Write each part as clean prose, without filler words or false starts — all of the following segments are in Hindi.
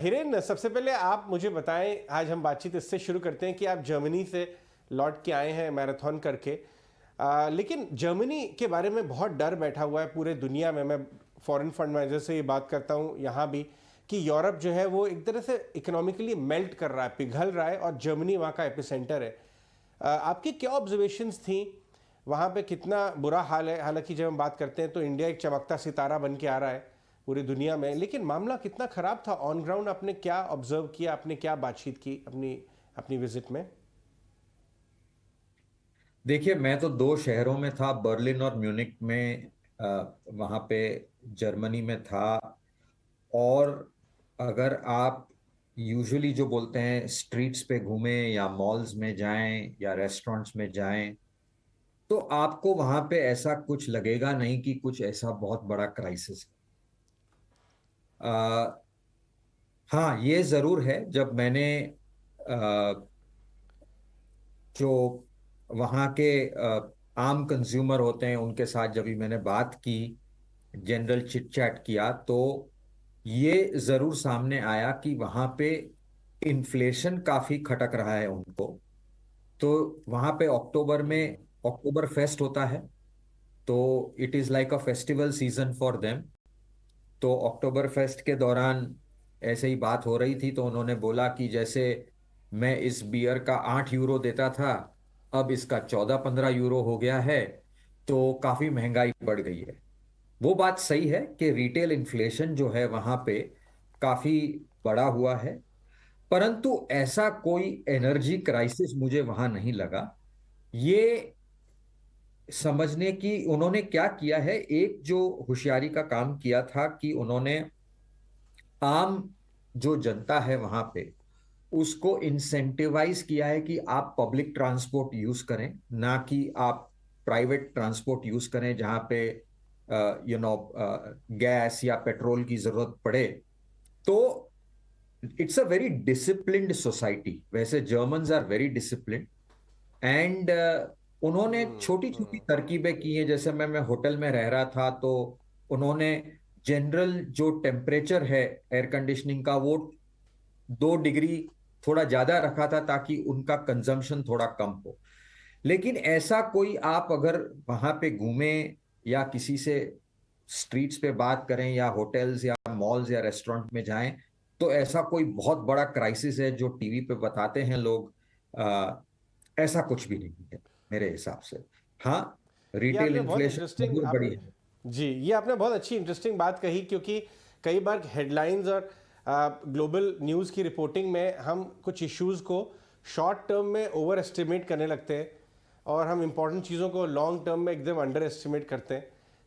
हिरेन, सबसे पहले आप मुझे बताएं, आज हम बातचीत इससे शुरू करते हैं कि आप जर्मनी से लौट के आए हैं मैराथन करके। लेकिन जर्मनी के बारे में बहुत डर बैठा हुआ है पूरे दुनिया में। मैं फॉरेन फंड मैनेजर से ये बात करता हूँ यहाँ भी कि यूरोप जो है वो एक तरह से इकोनॉमिकली मेल्ट कर रहा है, पिघल रहा है, और जर्मनी वहाँ का एपिसेंटर है। आपकी क्या ऑब्जर्वेशंस थी वहाँ पे? कितना बुरा हाल है? हालांकि जब हम बात करते हैं तो इंडिया एक चमकता सितारा बन के आ रहा है पूरी दुनिया में, लेकिन मामला कितना खराब था ऑन ग्राउंड? आपने क्या ऑब्जर्व किया? आपने क्या बातचीत की अपनी अपनी विजिट में? देखिए, मैं तो दो शहरों में था, बर्लिन और म्यूनिक में। वहाँ पे जर्मनी में था। और अगर आप यूजुअली जो बोलते हैं स्ट्रीट्स पे घूमें या मॉल्स में जाएं या रेस्टोरेंट्स में जाएं, तो आपको वहाँ पे ऐसा कुछ लगेगा नहीं कि कुछ ऐसा बहुत बड़ा क्राइसिस है। हाँ, ये जरूर है। जब मैंने जो वहाँ के आम कंज्यूमर होते हैं उनके साथ जब भी मैंने बात की, जनरल चिट चैट किया, तो ये जरूर सामने आया कि वहाँ पे इन्फ्लेशन काफी खटक रहा है उनको। तो वहाँ पे अक्टूबर में अक्टूबर फेस्ट होता है, तो it is like a festival season for them. तो अक्टूबर फेस्ट के दौरान ऐसे ही बात हो रही थी, तो उन्होंने बोला कि जैसे मैं इस बियर का 8 यूरो देता था, अब इसका 14-15 यूरो हो गया है। तो काफी महंगाई बढ़ गई है। वो बात सही है कि रिटेल इन्फ्लेशन जो है वहां पे काफी बड़ा हुआ है। परंतु ऐसा कोई एनर्जी क्राइसिस मुझे वहां नहीं लगा। ये समझने की उन्होंने क्या किया है, एक जो होशियारी का काम किया था कि उन्होंने आम जो जनता है वहां पे उसको इंसेंटिवाइज किया है कि आप पब्लिक ट्रांसपोर्ट यूज करें, ना कि आप प्राइवेट ट्रांसपोर्ट यूज करें जहां पे यू नो गैस या पेट्रोल की जरूरत पड़े। तो it's a very disciplined society. वैसे Germans are very disciplined. And उन्होंने छोटी छोटी तरकीबें की हैं। जैसे मैं होटल में रह रहा था, तो उन्होंने जनरल जो टेम्परेचर है एयर कंडीशनिंग का, वो 2 डिग्री थोड़ा ज्यादा रखा था ताकि उनका कंजम्पशन थोड़ा कम हो। लेकिन ऐसा कोई, आप अगर वहां पे घूमें या किसी से स्ट्रीट्स पे बात करें या होटल्स या मॉल्स या रेस्टोरेंट में जाएं, तो ऐसा कोई बहुत बड़ा क्राइसिस है जो टीवी पे बताते हैं लोग, ऐसा कुछ भी नहीं है मेरे हिसाब से। हाँ, ये रिटेल आपने बहुत इन्फ्लेशन इंटरेस्टिंग जरूर आप बढ़ी है। जी, ये आपने बहुत अच्छी इंटरेस्टिंग बात कही, क्योंकि कई बार हेडलाइंस और ग्लोबल न्यूज़ की रिपोर्टिंग में हम कुछ इश्यूज़ को शॉर्ट टर्म में ओवर एस्टिमेट करने लगते हैं और हम इंपॉर्टेंट चीज़ों को लॉन्ग टर्म में एकदम अंडर एस्टिमेट करते हैं।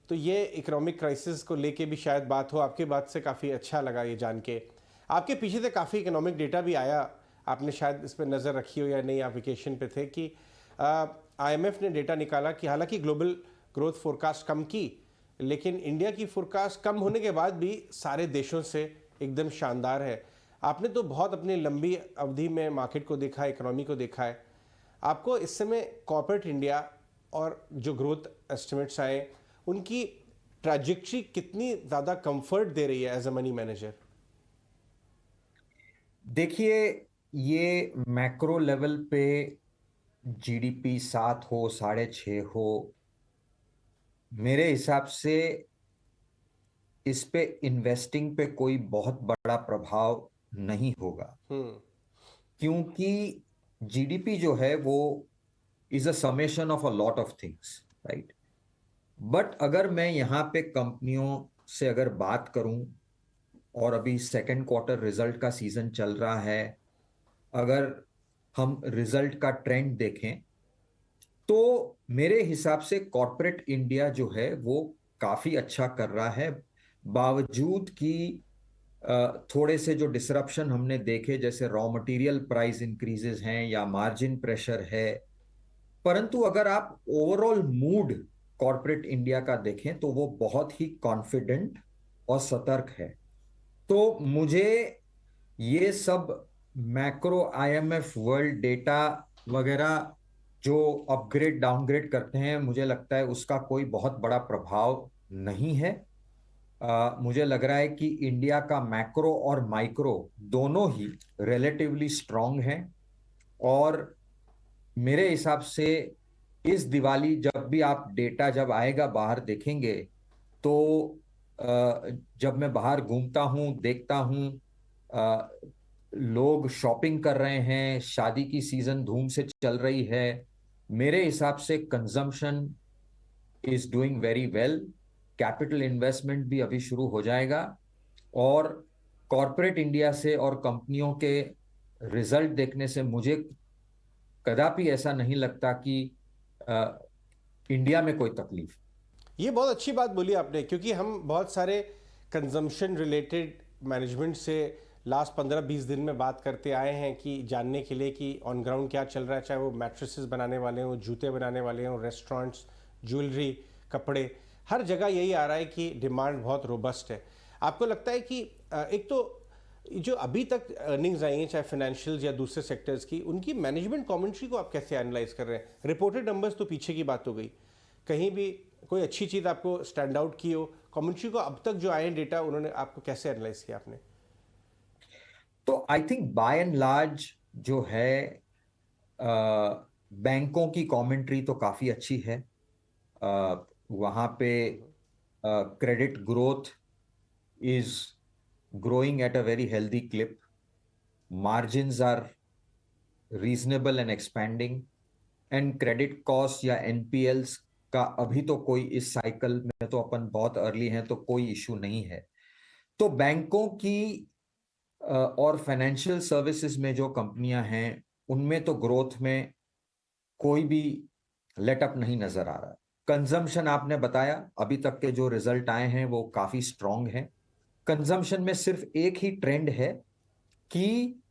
तो ये इकोनॉमिक क्राइसिस को लेके भी शायद बात हो। आपकी बात से काफ़ी अच्छा लगा ये जान के। आपके पीछे से काफ़ी इकोनॉमिक डेटा भी आया, आपने शायद इस पर नज़र रखी हो या नहीं, आप वेकेशन पे थे, कि आईएमएफ ने डेटा निकाला कि हालांकि ग्लोबल ग्रोथ फोरकास्ट कम की, लेकिन इंडिया की फोरकास्ट कम होने के बाद भी सारे देशों से एकदम शानदार है। आपने तो बहुत अपनी लंबी अवधि में मार्केट को देखा है, इकोनॉमी को देखा है। आपको इस समय कॉर्पोरेट इंडिया और जो ग्रोथ एस्टिमेट्स आए, उनकी ट्रैजेक्टरी कितनी ज़्यादा कंफर्ट दे रही है एज अ मनी मैनेजर? देखिए, ये मैक्रो लेवल पे जीडीपी 7 हो 6.5 हो, मेरे हिसाब से इस पे इन्वेस्टिंग पे कोई बहुत बड़ा प्रभाव नहीं होगा। क्योंकि जीडीपी जो है वो is a summation of a lot of things, right. But अगर मैं यहाँ पे कंपनियों से अगर बात करूं, और अभी सेकेंड क्वार्टर रिजल्ट का सीजन चल रहा है, अगर हम रिजल्ट का ट्रेंड देखें, तो मेरे हिसाब से कॉर्पोरेट इंडिया जो है वो काफी अच्छा कर रहा है। बावजूद कि थोड़े से जो डिसरप्शन हमने देखे, जैसे रॉ मटेरियल प्राइस इंक्रीजेस हैं या मार्जिन प्रेशर है, परंतु अगर आप ओवरऑल मूड कॉर्पोरेट इंडिया का देखें तो वो बहुत ही कॉन्फिडेंट और सतर्क है। तो मुझे ये सब मैक्रो आईएमएफ वर्ल्ड डेटा वगैरह जो अपग्रेड डाउनग्रेड करते हैं, मुझे लगता है उसका कोई बहुत बड़ा प्रभाव नहीं है। मुझे लग रहा है कि इंडिया का मैक्रो और माइक्रो दोनों ही रिलेटिवली स्ट्रांग हैं। और मेरे हिसाब से इस दिवाली जब भी आप डेटा जब आएगा बाहर देखेंगे, तो जब मैं बाहर घूमता हूं देखता हूं, लोग शॉपिंग कर रहे हैं, शादी की सीजन धूम से चल रही है। मेरे हिसाब से consumption is doing very well. Capital investment भी अभी शुरू हो जाएगा। और कॉरपोरेट इंडिया से और कंपनियों के रिजल्ट देखने से मुझे कदापि ऐसा नहीं लगता कि अ, इंडिया में कोई तकलीफ। ये बहुत अच्छी बात बोली आपने, क्योंकि हम बहुत सारे कंजम्पशन रिलेटेड मैनेजमेंट से लास्ट 15-20 दिन में बात करते आए हैं कि जानने के लिए कि ऑन ग्राउंड क्या चल रहा है, चाहे वो मैट्रेसेस बनाने वाले हों, जूते बनाने वाले हों, रेस्टोरेंट्स, ज्वेलरी, कपड़े, हर जगह यही आ रहा है कि डिमांड बहुत रोबस्ट है। आपको लगता है कि एक तो जो अभी तक अर्निंग्स आई हैं, चाहे फाइनेंशियल या दूसरे सेक्टर्स की, उनकी मैनेजमेंट कमेंट्री को आप कैसे एनालाइज कर रहे हैं? रिपोर्टेड नंबर्स तो पीछे की बात हो गई, कहीं भी कोई अच्छी चीज़ आपको स्टैंड आउट की हो? कमेंट्री को अब तक जो आए हैं डेटा, उन्होंने आपको कैसे एनालाइज किया आपने? तो I think by and large जो है, बैंकों की कमेंट्री तो काफी अच्छी है। वहां पे credit growth is growing at a very healthy clip. Margins are reasonable and expanding. And credit costs या NPLs का अभी तो कोई, इस साइकिल में तो अपन बहुत अर्ली हैं, तो कोई इशू नहीं है। तो बैंकों की और फाइनेंशियल सर्विसेज में जो कंपनियां हैं, उनमें तो ग्रोथ में कोई भी लेटअप नहीं नजर आ रहा। कंजम्पशन आपने बताया, अभी तक के जो रिजल्ट आए हैं वो काफी स्ट्रांग हैं। कंजम्पशन में सिर्फ एक ही ट्रेंड है कि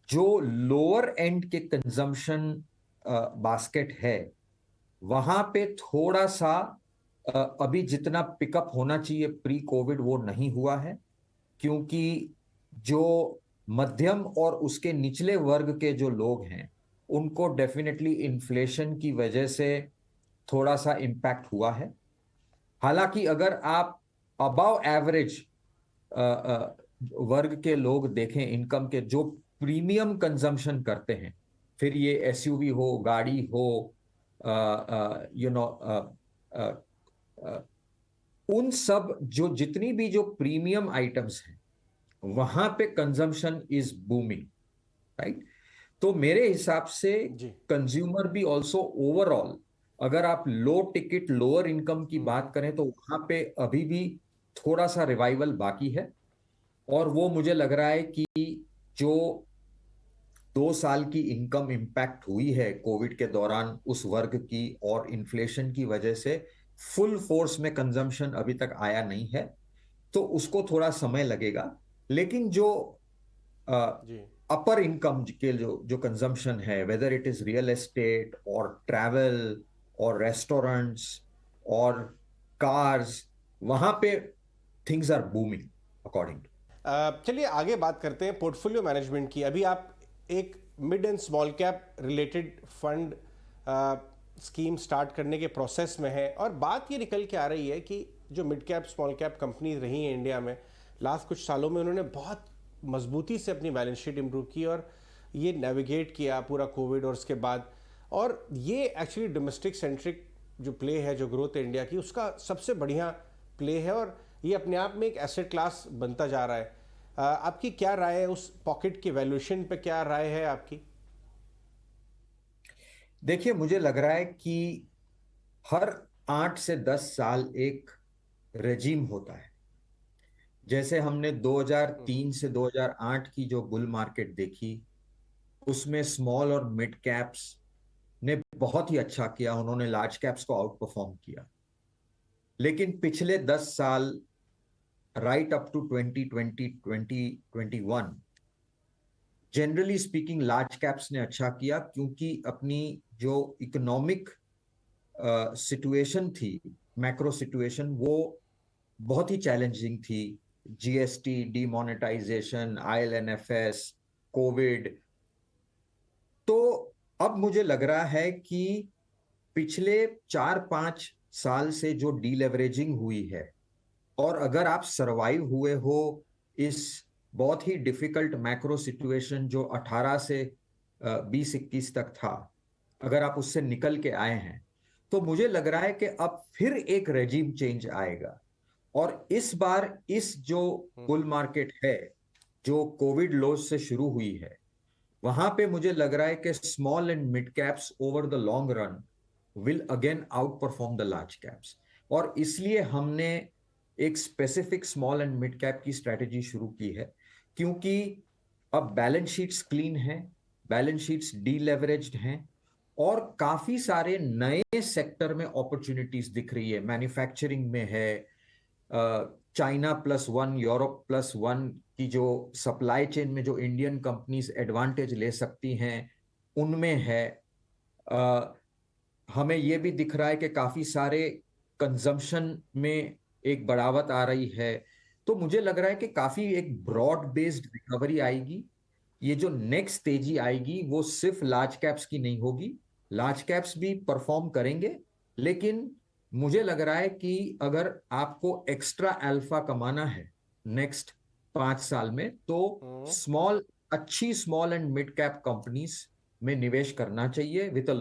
जो लोअर एंड के कंजम्पशन बास्केट है, वहां पे थोड़ा सा अभी जितना पिकअप होना चाहिए प्री कोविड वो नहीं हुआ है। क्योंकि जो मध्यम और उसके निचले वर्ग के जो लोग हैं, उनको डेफिनेटली इन्फ्लेशन की वजह से थोड़ा सा इम्पैक्ट हुआ है। हालांकि अगर आप अबव एवरेज वर्ग के लोग देखें, इनकम के, जो प्रीमियम कंजम्पशन करते हैं, फिर ये एसयूवी हो, गाड़ी हो, यू नो, उन सब जो जितनी भी जो प्रीमियम आइटम्स हैं, वहां पे कंजम्पशन इज बूमिंग, राइट। तो मेरे हिसाब से जी। कंज्यूमर भी ऑल्सो ओवरऑल, अगर आप लो टिकट लोअर इनकम की बात करें, तो वहां पे अभी भी थोड़ा सा रिवाइवल बाकी है। और वो मुझे लग रहा है कि जो 2 साल की इनकम इम्पैक्ट हुई है कोविड के दौरान उस वर्ग की, और इन्फ्लेशन की वजह से फुल फोर्स में कंजम्पशन अभी तक आया नहीं है, तो उसको थोड़ा समय लगेगा। लेकिन जो जी। अपर इनकम के जो जो कंजम्पशन है, whether it is real estate और ट्रैवल और रेस्टोरेंट्स और कार्स, वहां पे थिंग्स आर बूमिंग अकॉर्डिंग। चलिए आगे बात करते हैं पोर्टफोलियो मैनेजमेंट की। अभी आप एक mid and small cap related fund scheme start करने के प्रोसेस में है, और बात ये निकल के आ रही है कि जो mid cap small cap companies रही हैं इंडिया में लास्ट कुछ सालों में, उन्होंने बहुत मजबूती से अपनी बैलेंस शीट इंप्रूव की और ये नेविगेट किया पूरा कोविड और उसके बाद। और ये एक्चुअली डोमेस्टिक सेंट्रिक जो प्ले है, जो ग्रोथ है इंडिया की, उसका सबसे बढ़िया प्ले है, और ये अपने आप में एक एसेट क्लास बनता जा रहा है। आपकी क्या राय है उस पॉकेट की वैल्यूएशन पे? क्या राय है आपकी? देखिए, मुझे लग रहा है कि हर 8 से 10 साल एक रेजीम होता है। जैसे हमने 2003 से 2008 की जो बुल मार्केट देखी, उसमें स्मॉल और मिड कैप्स ने बहुत ही अच्छा किया, उन्होंने लार्ज कैप्स को आउट परफॉर्म किया। लेकिन पिछले 10 साल, right up to 2020 2021, generally speaking large caps ने अच्छा किया, क्योंकि अपनी जो इकोनॉमिक सिचुएशन थी, मैक्रो सिचुएशन, वो बहुत ही चैलेंजिंग थी। GST, demonetisation, ILFS, Covid. तो अब मुझे लग रहा है कि पिछले 4-5 साल से जो डीलेवरेजिंग हुई है, और अगर आप सरवाइव हुए हो इस बहुत ही डिफिकल्ट मैक्रो सिचुएशन जो 18 से 20-21 तक था, अगर आप उससे निकल के आए हैं, तो मुझे लग रहा है कि अब फिर एक रेजिम चेंज आएगा। और इस बार इस जो बुल मार्केट है जो कोविड लोज से शुरू हुई है, वहां पे मुझे लग रहा है कि small and mid caps over the long run will again out perform the large caps. और इसलिए हमने एक specific small and mid cap की स्ट्रेटेजी शुरू की है, क्योंकि अब बैलेंस शीट्स क्लीन हैं, बैलेंस शीट्स डीलेवरेज्ड हैं, और काफी सारे नए सेक्टर में अपॉर्चुनिटीज दिख रही है। मैन्युफैक्चरिंग में है, China plus one, Europe plus one की जो सप्लाई चेन में जो इंडियन कंपनीज एडवांटेज ले सकती हैं उनमें है। हमें यह भी दिख रहा है कि काफी सारे कंजम्पशन में एक बढ़ावत आ रही है। तो मुझे लग रहा है कि काफी एक ब्रॉड बेस्ड रिकवरी आएगी। ये जो नेक्स्ट तेजी आएगी वो सिर्फ लार्ज कैप्स की नहीं होगी, लार्ज कैप्स भी परफॉर्म करेंगे, लेकिन मुझे लग रहा है कि अगर आपको एक्स्ट्रा अल्फा कमाना है नेक्स्ट 5 साल में, तो अच्छी small and mid cap companies में निवेश करना चाहिए विद अ